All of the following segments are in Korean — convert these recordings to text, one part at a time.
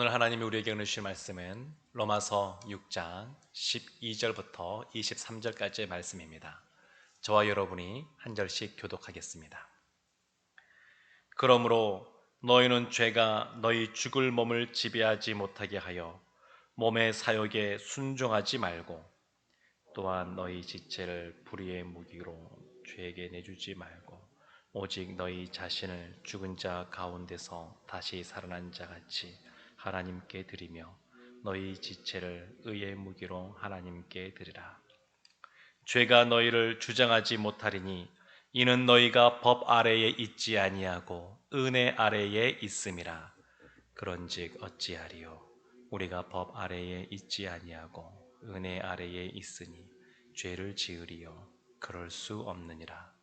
오늘 하나님이 우리에게 주실 말씀은 로마서 6장 12절부터 23절까지의 말씀입니다. 저와 여러분이 한 절씩 교독하겠습니다. 그러므로 너희는 죄가 너희 죽을 몸을 지배하지 못하게 하여 몸의 사욕에 순종하지 말고, 또한 너희 지체를 불의의 무기로 죄에게 내주지 말고, 오직 너희 자신을 죽은 자 가운데서 다시 살아난 자 같이 하나님께 드리며 너희 지체를 의의 무기로 하나님께 드리라. 죄가 너희를 주장하지 못하리니 이는 너희가 법 아래에 있지 아니하고 은혜 아래에 있음이라. 그런즉 어찌하리요? 우리가 법 아래에 있지 아니하고 은혜 아래에 있으니 죄를 지으리요? 그럴 수 없느니라.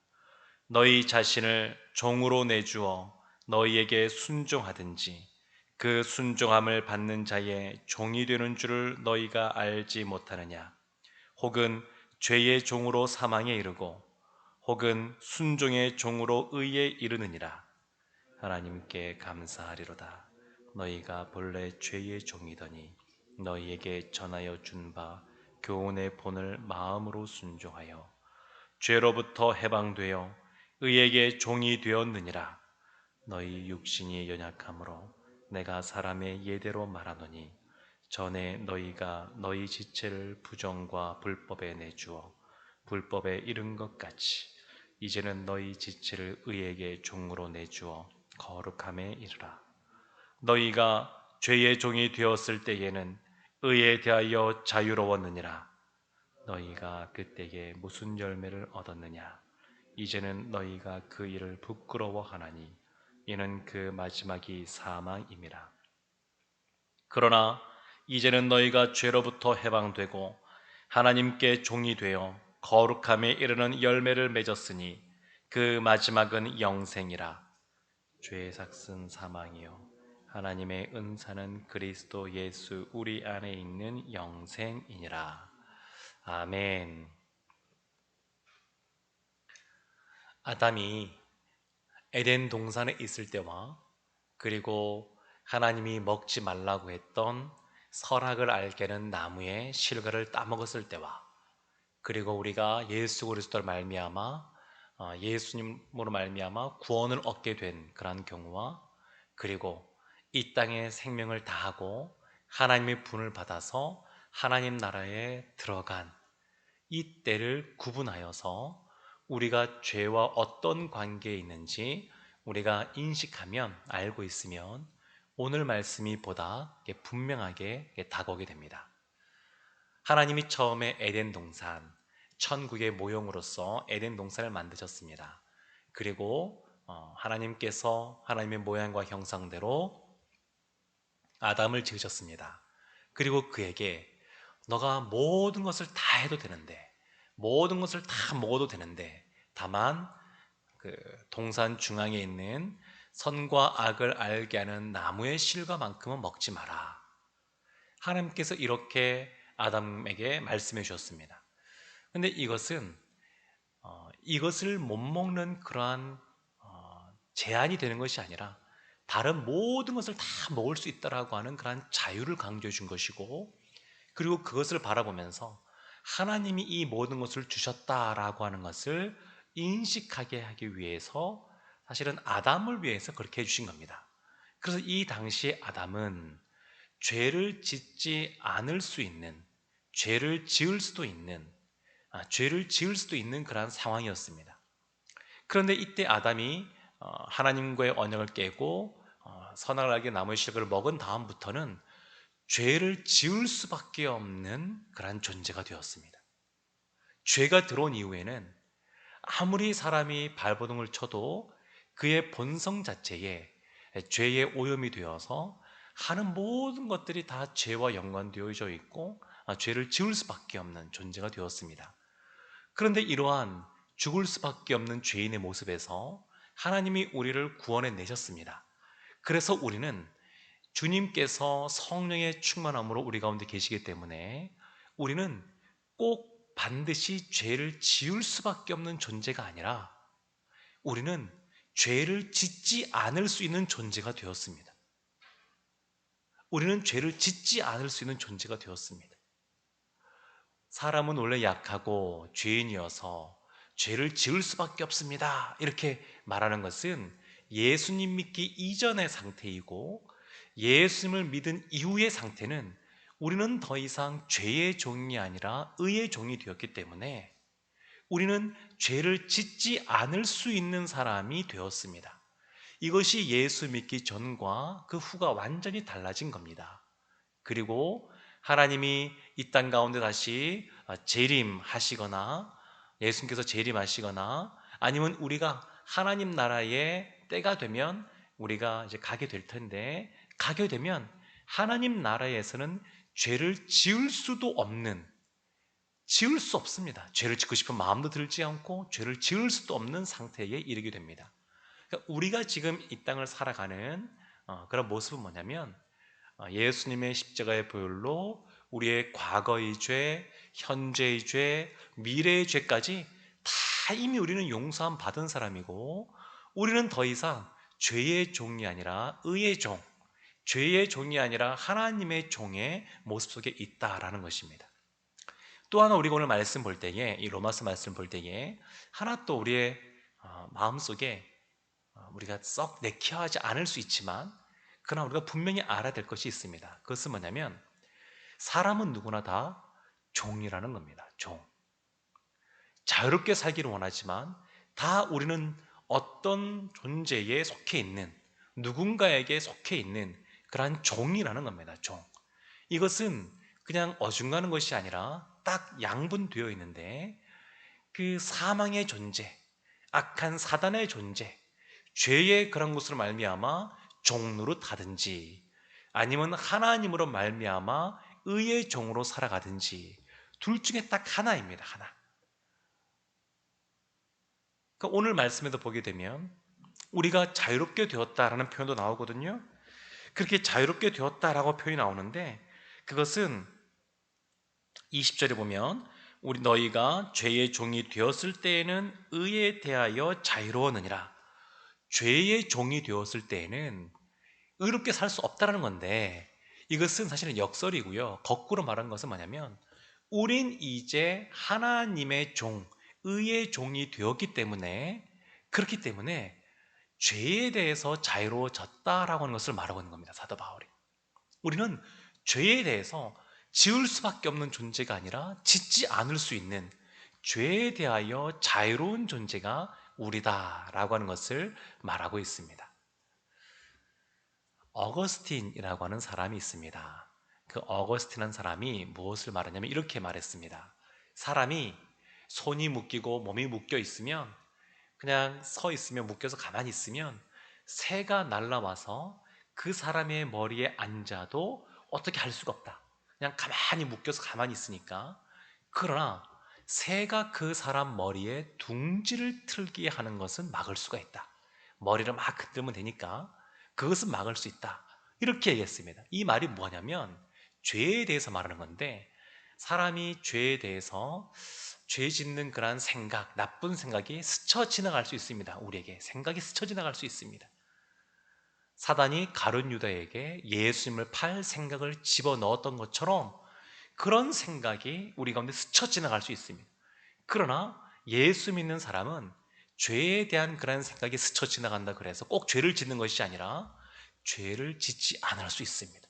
너희 자신을 종으로 내주어 너희에게 순종하든지 그 순종함을 받는 자의 종이 되는 줄을 너희가 알지 못하느냐? 혹은 죄의 종으로 사망에 이르고 혹은 순종의 종으로 의에 이르느니라. 하나님께 감사하리로다. 너희가 본래 죄의 종이더니 너희에게 전하여 준 바 교훈의 본을 마음으로 순종하여 죄로부터 해방되어 의에게 종이 되었느니라. 너희 육신이 연약함으로 내가 사람의 예대로 말하노니 전에 너희가 너희 지체를 부정과 불법에 내주어 불법에 이른 것 같이 이제는 너희 지체를 의에게 종으로 내주어 거룩함에 이르라. 너희가 죄의 종이 되었을 때에는 의에 대하여 자유로웠느니라. 너희가 그때에 무슨 열매를 얻었느냐? 이제는 너희가 그 일을 부끄러워하나니 이는 그 마지막이 사망임이라. 그러나 이제는 너희가 죄로부터 해방되고 하나님께 종이 되어 거룩함에 이르는 열매를 맺었으니 그 마지막은 영생이라. 죄의 삭은 사망이요 하나님의 은사는 그리스도 예수 우리 안에 있는 영생이니라. 아멘. 아담이 에덴 동산에 있을 때와 그리고 하나님이 먹지 말라고 했던 선악을 알게 하는 나무의 실과를 따먹었을 때와 그리고 우리가 예수 그리스도를 말미암아 예수님으로 말미암아 구원을 얻게 된 그러한 경우와 그리고 이 땅에 생명을 다하고 하나님의 분을 받아서 하나님 나라에 들어간 이 때를 구분하여서 우리가 죄와 어떤 관계에 있는지 우리가 인식하면 알고 있으면 오늘 말씀이 보다 분명하게 다가오게 됩니다. 하나님이 처음에 에덴 동산, 천국의 모형으로서 에덴 동산을 만드셨습니다. 그리고 하나님께서 하나님의 모양과 형상대로 아담을 지으셨습니다. 그리고 그에게 너가 모든 것을 다 해도 되는데, 모든 것을 다 먹어도 되는데, 다만 그 동산 중앙에 있는 선과 악을 알게 하는 나무의 실과만큼은 먹지 마라. 하나님께서 이렇게 아담에게 말씀해 주셨습니다. 근데 이것을 못 먹는 그러한 제한이 되는 것이 아니라 다른 모든 것을 다 먹을 수 있다라고 하는 그러한 자유를 강조해 준 것이고, 그리고 그것을 바라보면서 하나님이 이 모든 것을 주셨다라고 하는 것을 인식하게 하기 위해서 사실은 아담을 위해서 그렇게 해주신 겁니다. 그래서 이 당시에 아담은 죄를 짓지 않을 수 있는, 죄를 지을 수도 있는 그러한 상황이었습니다. 그런데 이때 아담이 하나님과의 언약을 깨고 선악을 알게 나무의 실과를 먹은 다음부터는 죄를 지을 수밖에 없는 그러한 존재가 되었습니다. 죄가 들어온 이후에는 아무리 사람이 발버둥을 쳐도 그의 본성 자체에 죄의 오염이 되어서 하는 모든 것들이 다 죄와 연관되어져 있고 죄를 지을 수밖에 없는 존재가 되었습니다. 그런데 이러한 죽을 수밖에 없는 죄인의 모습에서 하나님이 우리를 구원해 내셨습니다. 그래서 우리는 주님께서 성령의 충만함으로 우리 가운데 계시기 때문에 우리는 꼭 반드시 죄를 지을 수밖에 없는 존재가 아니라 우리는 죄를 짓지 않을 수 있는 존재가 되었습니다. 우리는 죄를 짓지 않을 수 있는 존재가 되었습니다. 사람은 원래 약하고 죄인이어서 죄를 지을 수밖에 없습니다, 이렇게 말하는 것은 예수님 믿기 이전의 상태이고, 예수님을 믿은 이후의 상태는 우리는 더 이상 죄의 종이 아니라 의의 종이 되었기 때문에 우리는 죄를 짓지 않을 수 있는 사람이 되었습니다. 이것이 예수 믿기 전과 그 후가 완전히 달라진 겁니다. 그리고 하나님이 이 땅 가운데 다시 재림하시거나, 예수님께서 재림하시거나, 아니면 우리가 하나님 나라의 때가 되면 우리가 이제 가게 될 텐데, 가게 되면 하나님 나라에서는 죄를 지을 수도 없는, 지을 수 없습니다. 죄를 짓고 싶은 마음도 들지 않고 죄를 지을 수도 없는 상태에 이르게 됩니다. 그러니까 우리가 지금 이 땅을 살아가는 그런 모습은 뭐냐면, 예수님의 십자가의 보혈로 우리의 과거의 죄, 현재의 죄, 미래의 죄까지 다 이미 우리는 용서함 받은 사람이고, 우리는 더 이상 죄의 종이 아니라 의의 종, 죄의 종이 아니라 하나님의 종의 모습 속에 있다라는 것입니다. 또 하나 우리가 오늘 말씀 볼 때에, 이 로마서 말씀 볼 때에 하나 또 우리의 마음속에 우리가 썩 내키하지 않을 수 있지만 그러나 우리가 분명히 알아야 될 것이 있습니다. 그것은 뭐냐면, 사람은 누구나 다 종이라는 겁니다. 종. 자유롭게 살기를 원하지만 다 우리는 어떤 존재에 속해 있는, 누군가에게 속해 있는 그러한 종이라는 겁니다. 종. 이것은 그냥 어중간한 것이 아니라 딱 양분되어 있는데, 그 사망의 존재, 악한 사단의 존재, 죄의 그런 것으로 말미암아 종로로 타든지, 아니면 하나님으로 말미암아 의의 종으로 살아가든지, 둘 중에 딱 하나입니다. 하나. 그러니까 오늘 말씀에도 보게 되면 우리가 자유롭게 되었다라는 표현도 나오거든요. 그렇게 자유롭게 되었다라고 표현이 나오는데, 그것은 20절에 보면 우리 너희가 죄의 종이 되었을 때에는 의에 대하여 자유로웠느니라. 죄의 종이 되었을 때에는 의롭게 살 수 없다는 건데, 이것은 사실은 역설이고요. 거꾸로 말한 것은 뭐냐면, 우린 이제 하나님의 종, 의의 종이 되었기 때문에, 그렇기 때문에 죄에 대해서 자유로워졌다라고 하는 것을 말하고 있는 겁니다. 사도 바울이. 우리는 죄에 대해서 지을 수밖에 없는 존재가 아니라 짓지 않을 수 있는, 죄에 대하여 자유로운 존재가 우리다라고 하는 것을 말하고 있습니다. 어거스틴이라고 하는 사람이 있습니다. 그 어거스틴한 사람이 무엇을 말하냐면 이렇게 말했습니다. 사람이 손이 묶이고 몸이 묶여 있으면, 그냥 서 있으면, 묶여서 가만히 있으면 새가 날라와서 그 사람의 머리에 앉아도 어떻게 할 수가 없다. 그냥 가만히 묶여서 가만히 있으니까. 그러나 새가 그 사람 머리에 둥지를 틀게 하는 것은 막을 수가 있다. 머리를 막 흔들면 되니까 그것은 막을 수 있다, 이렇게 얘기했습니다. 이 말이 뭐냐면 죄에 대해서 말하는 건데, 사람이 죄에 대해서, 죄 짓는 그러한 생각, 나쁜 생각이 스쳐 지나갈 수 있습니다. 우리에게 생각이 스쳐 지나갈 수 있습니다. 사단이 가룟 유다에게 예수님을 팔 생각을 집어넣었던 것처럼 그런 생각이 우리 가운데 스쳐 지나갈 수 있습니다. 그러나 예수 믿는 사람은 죄에 대한 그런 생각이 스쳐 지나간다 그래서 꼭 죄를 짓는 것이 아니라 죄를 짓지 않을 수 있습니다.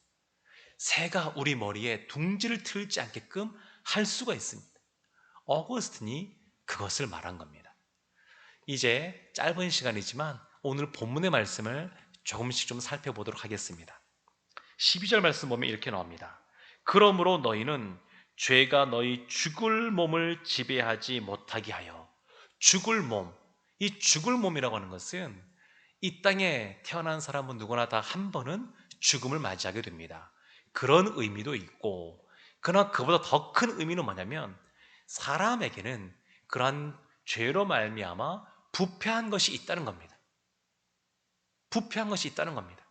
새가 우리 머리에 둥지를 틀지 않게끔 할 수가 있습니다. 어거스틴이 그것을 말한 겁니다. 이제 짧은 시간이지만 오늘 본문의 말씀을 조금씩 좀 살펴보도록 하겠습니다. 12절 말씀 보면 이렇게 나옵니다. 그러므로 너희는 죄가 너희 죽을 몸을 지배하지 못하게 하여. 죽을 몸, 이 죽을 몸이라고 하는 것은 이 땅에 태어난 사람은 누구나 다 한 번은 죽음을 맞이하게 됩니다. 그런 의미도 있고, 그러나 그보다 더 큰 의미는 뭐냐면, 사람에게는 그러한 죄로 말미암아 부패한 것이 있다는 겁니다. 부패한 것이 있다는 겁니다.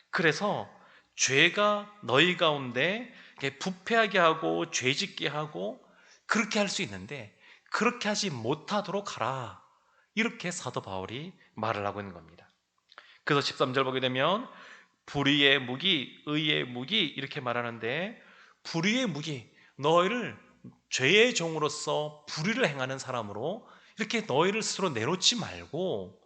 그래서 죄가 너희 가운데 부패하게 하고 죄짓게 하고 그렇게 할 수 있는데, 그렇게 하지 못하도록 하라, 이렇게 사도 바울이 말을 하고 있는 겁니다. 그래서 13절 보게 되면 불의의 무기, 의의 무기 이렇게 말하는데, 불의의 무기, 너희를 죄의 종으로서 불의를 행하는 사람으로 이렇게 너희를 스스로 내놓지 말고,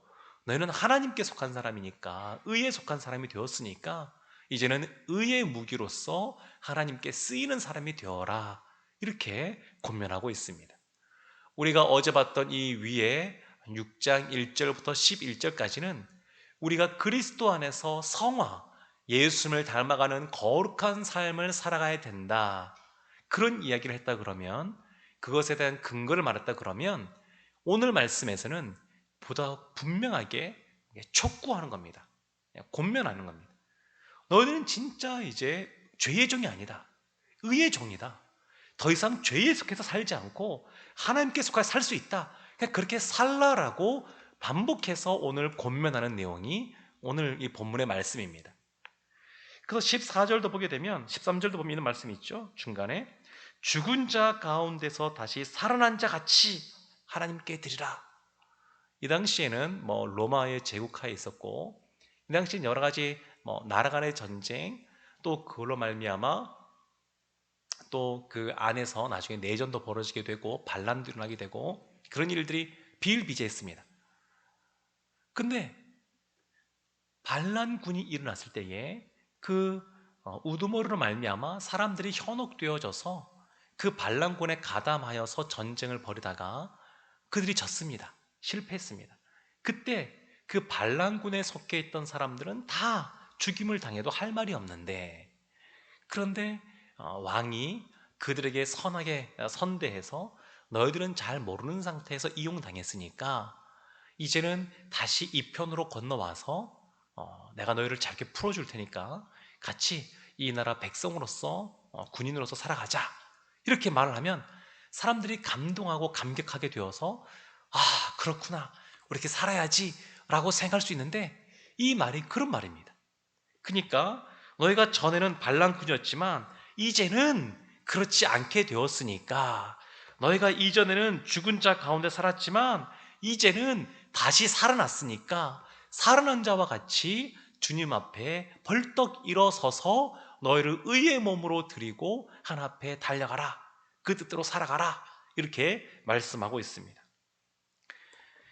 너희는 하나님께 속한 사람이니까, 의에 속한 사람이 되었으니까 이제는 의의 무기로서 하나님께 쓰이는 사람이 되어라, 이렇게 권면하고 있습니다. 우리가 어제 봤던 이 위에 6장 1절부터 11절까지는 우리가 그리스도 안에서 성화, 예수님을 닮아가는 거룩한 삶을 살아가야 된다, 그런 이야기를 했다 그러면, 그것에 대한 근거를 말했다 그러면, 오늘 말씀에서는 보다 분명하게 촉구하는 겁니다. 권면하는 겁니다. 너희들은 진짜 이제 죄의 종이 아니다, 의의 종이다. 더 이상 죄에 속해서 살지 않고 하나님께 속하여 살 수 있다. 그냥 그렇게 살라라고 반복해서 오늘 권면하는 내용이 오늘 이 본문의 말씀입니다. 그래서 14절도 보게 되면, 13절도 보면 이런 말씀이 있죠. 중간에 죽은 자 가운데서 다시 살아난 자 같이 하나님께 드리라. 이 당시에는 로마의 제국하에 있었고, 이 당시엔 여러 가지 나라 간의 전쟁, 또 그걸로 말미암아 또 그 안에서 나중에 내전도 벌어지게 되고 반란도 일어나게 되고, 그런 일들이 비일비재했습니다. 근데 반란군이 일어났을 때에 그 우두머리로 말미암아 사람들이 현혹되어져서 그 반란군에 가담하여서 전쟁을 벌이다가 그들이 졌습니다. 실패했습니다. 그때 그 반란군에 속해 있던 사람들은 다 죽임을 당해도 할 말이 없는데, 그런데 왕이 그들에게 선하게 선대해서, 너희들은 잘 모르는 상태에서 이용당했으니까 이제는 다시 이 편으로 건너와서 내가 너희를 잘게 풀어줄 테니까 같이 이 나라 백성으로서 군인으로서 살아가자, 이렇게 말을 하면 사람들이 감동하고 감격하게 되어서, 아 그렇구나, 우리 이렇게 살아야지 라고 생각할 수 있는데, 이 말이 그런 말입니다. 그러니까 너희가 전에는 반란군이었지만 이제는 그렇지 않게 되었으니까, 너희가 이전에는 죽은 자 가운데 살았지만 이제는 다시 살아났으니까, 살아난 자와 같이 주님 앞에 벌떡 일어서서 너희를 의의 몸으로 드리고 하나 앞에 달려가라, 그 뜻대로 살아가라, 이렇게 말씀하고 있습니다.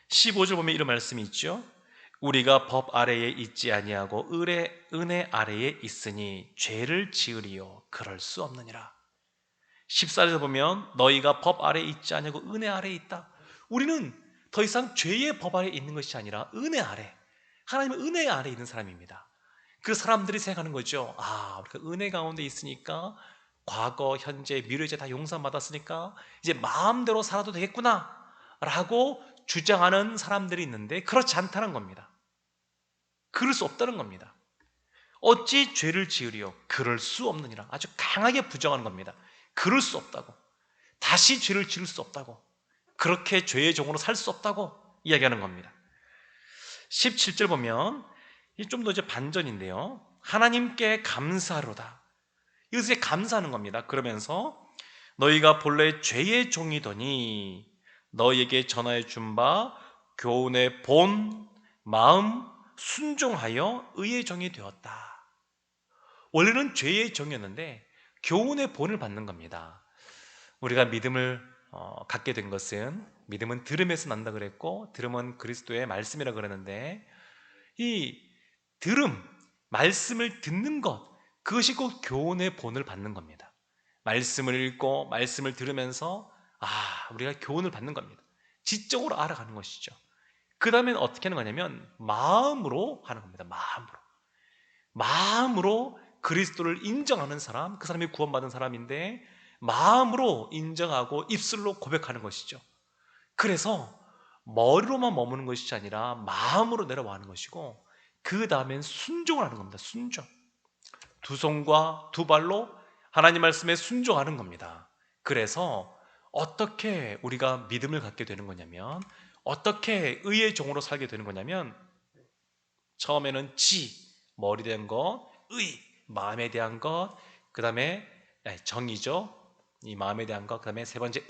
15절 보면 이런 말씀이 있죠. 우리가 법 아래에 있지 아니하고 은혜 아래에 있으니 죄를 지으리요 그럴 수 없느니라. 14절에 보면 너희가 법 아래에 있지 아니하고 은혜 아래에 있다. 우리는 더 이상 죄의 법 아래에 있는 것이 아니라 은혜 아래, 하나님의 은혜 아래에 있는 사람입니다. 그 사람들이 생각하는 거죠. 우리가 은혜 가운데 있으니까 과거, 현재, 미래제 다 용서받았으니까 이제 마음대로 살아도 되겠구나 라고 주장하는 사람들이 있는데, 그렇지 않다는 겁니다. 그럴 수 없다는 겁니다. 어찌 죄를 지으리요 그럴 수 없느니라. 아주 강하게 부정하는 겁니다. 그럴 수 없다고, 다시 죄를 지을 수 없다고, 그렇게 죄의 종으로 살 수 없다고 이야기하는 겁니다. 17절 보면 좀 더 이제 반전인데요. 하나님께 감사하로다. 이것에 감사하는 겁니다. 그러면서 너희가 본래 죄의 종이더니 너희에게 전하여 준 바 교훈의 본 마음 순종하여 의의 종이 되었다. 원래는 죄의 종이었는데 교훈의 본을 받는 겁니다. 우리가 믿음을 갖게 된 것은, 믿음은 들음에서 난다 그랬고 들음은 그리스도의 말씀이라 그러는데, 이 들음, 말씀을 듣는 것, 그것이 곧 교훈의 본을 받는 겁니다. 말씀을 읽고 말씀을 들으면서 우리가 교훈을 받는 겁니다. 지적으로 알아가는 것이죠. 그 다음엔 어떻게 하는 거냐면 마음으로 하는 겁니다. 마음으로 그리스도를 인정하는 사람, 그 사람이 구원받은 사람인데 마음으로 인정하고 입술로 고백하는 것이죠. 그래서 머리로만 머무는 것이 아니라 마음으로 내려가는 것이고, 그 다음엔 순종을 하는 겁니다. 순종. 두 손과 두 발로 하나님 말씀에 순종하는 겁니다. 그래서 어떻게 우리가 믿음을 갖게 되는 거냐면, 어떻게 의의 종으로 살게 되는 거냐면, 처음에는 머리 된 것, 마음에 대한 것, 그 다음에 정이죠. 이 마음에 대한 것, 그 다음에 세 번째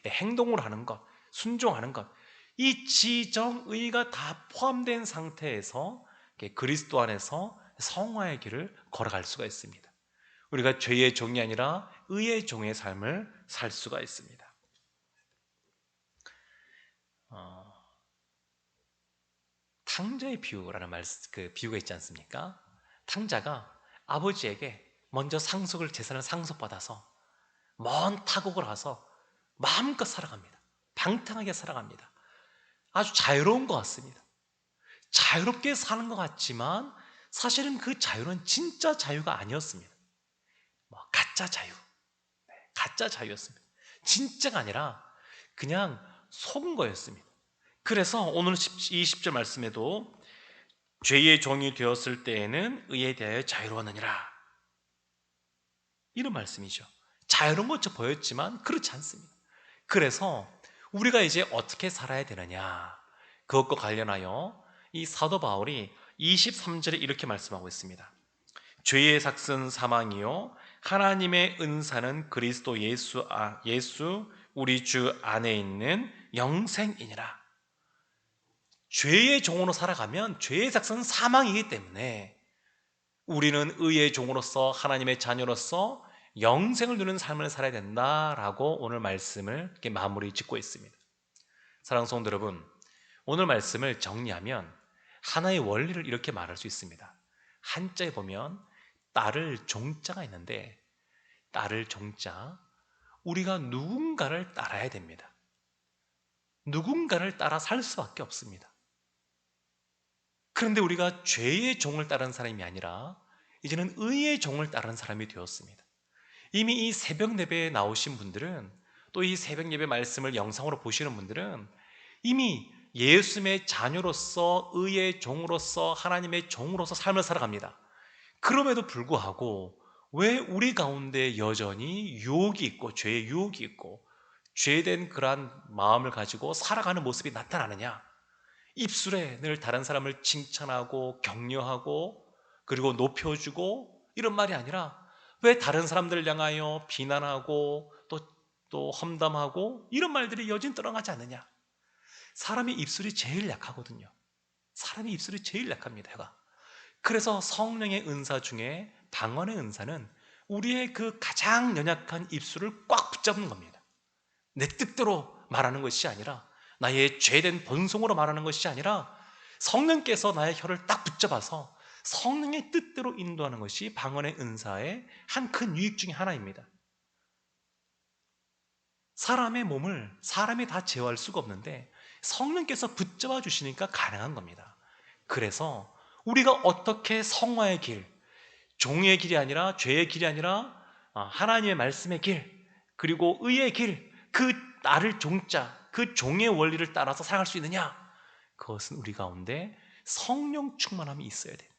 행동으로 하는 것, 순종하는 것. 이 지, 정, 의가 다 포함된 상태에서 그리스도 안에서 성화의 길을 걸어갈 수가 있습니다. 우리가 죄의 종이 아니라 의의 종의 삶을 살 수가 있습니다. 탕자의 비유라는 그 비유가 있지 않습니까? 탕자가 아버지에게 먼저 재산을 상속받아서 먼 타국을 와서 마음껏 살아갑니다. 방탕하게 살아갑니다. 아주 자유로운 것 같습니다. 자유롭게 사는 것 같지만 사실은 그 자유는 진짜 자유가 아니었습니다. 가짜 자유, 가짜 자유였습니다. 진짜가 아니라 그냥 속은 거였습니다. 그래서 오늘 20절 말씀에도 죄의 종이 되었을 때에는 의에 대하여 자유로웠느니라, 이런 말씀이죠. 자유로운 것처럼 보였지만 그렇지 않습니다. 그래서 우리가 이제 어떻게 살아야 되느냐, 그것과 관련하여 이 사도 바울이 23절에 이렇게 말씀하고 있습니다. 죄의 삭은 사망이요 하나님의 은사는 그리스도 예수 우리 주 안에 있는 영생이니라. 죄의 종으로 살아가면 죄의 삭은 사망이기 때문에 우리는 의의 종으로서 하나님의 자녀로서 영생을 누리는 삶을 살아야 된다라고 오늘 말씀을 이렇게 마무리 짓고 있습니다. 사랑하는 성도 여러분, 오늘 말씀을 정리하면 하나의 원리를 이렇게 말할 수 있습니다. 한자에 보면 따를 종자가 있는데, 따를 종자, 우리가 누군가를 따라야 됩니다. 누군가를 따라 살 수밖에 없습니다. 그런데 우리가 죄의 종을 따르는 사람이 아니라 이제는 의의 종을 따르는 사람이 되었습니다. 이미 이 새벽 예배에 나오신 분들은, 또 이 새벽 예배 말씀을 영상으로 보시는 분들은 이미 예수님의 자녀로서 의의 종으로서 하나님의 종으로서 삶을 살아갑니다. 그럼에도 불구하고 왜 우리 가운데 여전히 유혹이 있고 죄의 유혹이 있고 죄된 그러한 마음을 가지고 살아가는 모습이 나타나느냐? 입술에 늘 다른 사람을 칭찬하고 격려하고 그리고 높여주고 이런 말이 아니라 왜 다른 사람들을 향하여 비난하고 또 험담하고 이런 말들이 여전히 떠나가지 않느냐? 사람의 입술이 제일 약하거든요. 사람의 입술이 제일 약합니다. 그래서 성령의 은사 중에 방언의 은사는 우리의 그 가장 연약한 입술을 꽉 붙잡는 겁니다. 내 뜻대로 말하는 것이 아니라, 나의 죄된 본성으로 말하는 것이 아니라 성령께서 나의 혀를 딱 붙잡아서 성령의 뜻대로 인도하는 것이 방언의 은사의 한 큰 유익 중에 하나입니다. 사람의 몸을 사람이 다 제어할 수가 없는데 성령께서 붙잡아 주시니까 가능한 겁니다. 그래서 우리가 어떻게 성화의 길, 종의 길이 아니라 죄의 길이 아니라 하나님의 말씀의 길, 그리고 의의 길, 그 나를 종자, 그 종의 원리를 따라서 살아갈 수 있느냐? 그것은 우리 가운데 성령 충만함이 있어야 돼요.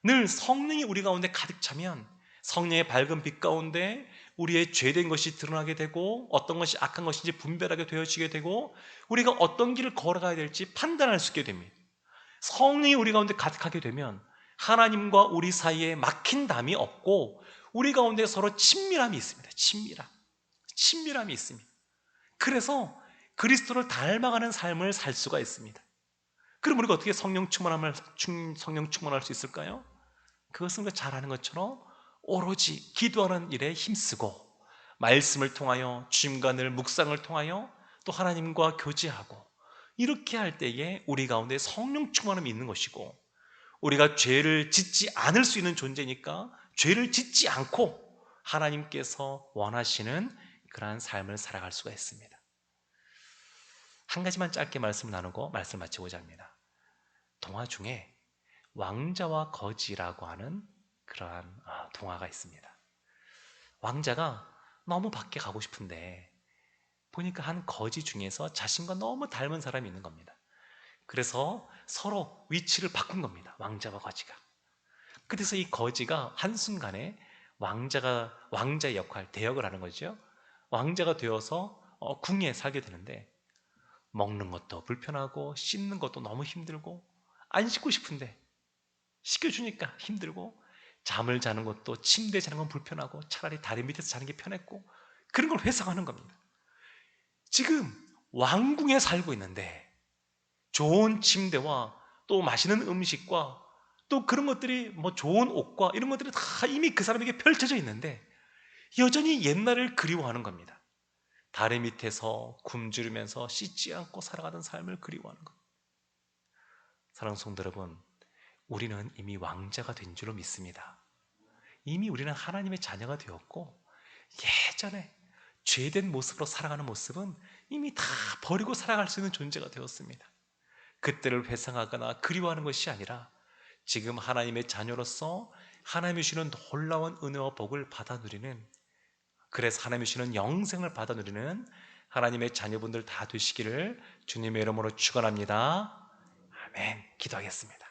늘 성령이 우리 가운데 가득 차면 성령의 밝은 빛 가운데 우리의 죄된 것이 드러나게 되고 어떤 것이 악한 것인지 분별하게 되어지게 되고 우리가 어떤 길을 걸어가야 될지 판단할 수 있게 됩니다. 성령이 우리 가운데 가득하게 되면 하나님과 우리 사이에 막힌 담이 없고 우리 가운데 서로 친밀함이 있습니다. 친밀함이 있습니다. 그래서 그리스도를 닮아가는 삶을 살 수가 있습니다. 그럼 우리가 어떻게 성령 충만할 수 있을까요? 그것은 잘 아는 것처럼 오로지 기도하는 일에 힘쓰고 말씀을 통하여 주님과 늘 묵상을 통하여 또 하나님과 교제하고 이렇게 할 때에 우리 가운데 성령 충만함이 있는 것이고, 우리가 죄를 짓지 않을 수 있는 존재니까 죄를 짓지 않고 하나님께서 원하시는 그러한 삶을 살아갈 수가 있습니다. 한 가지만 짧게 말씀을 나누고 말씀을 마치고자 합니다. 동화 중에 왕자와 거지라고 하는 그러한 동화가 있습니다. 왕자가 너무 밖에 가고 싶은데 보니까 한 거지 중에서 자신과 너무 닮은 사람이 있는 겁니다. 그래서 서로 위치를 바꾼 겁니다. 왕자와 거지가. 그래서 이 거지가 한순간에 왕자의 역할, 대역을 하는 거죠. 왕자가 되어서 궁에 살게 되는데 먹는 것도 불편하고 씻는 것도 너무 힘들고 안 씻고 싶은데 씻겨주니까 힘들고 잠을 자는 것도 침대에 자는 건 불편하고 차라리 다리 밑에서 자는 게 편했고 그런 걸 회상하는 겁니다. 지금 왕궁에 살고 있는데 좋은 침대와 또 맛있는 음식과 또 그런 것들이 뭐 좋은 옷과 이런 것들이 다 이미 그 사람에게 펼쳐져 있는데 여전히 옛날을 그리워하는 겁니다. 다리 밑에서 굶주리면서 씻지 않고 살아가던 삶을 그리워하는 것. 사랑하는 성도 여러분, 우리는 이미 왕자가 된 줄로 믿습니다. 이미 우리는 하나님의 자녀가 되었고 예전에 죄된 모습으로 살아가는 모습은 이미 다 버리고 살아갈 수 있는 존재가 되었습니다. 그때를 회상하거나 그리워하는 것이 아니라 지금 하나님의 자녀로서 하나님이 주시는 놀라운 은혜와 복을 받아 누리는, 그래서 하나님이 주시는 영생을 받아 누리는 하나님의 자녀분들 다 되시기를 주님의 이름으로 축원합니다. 아멘. 기도하겠습니다.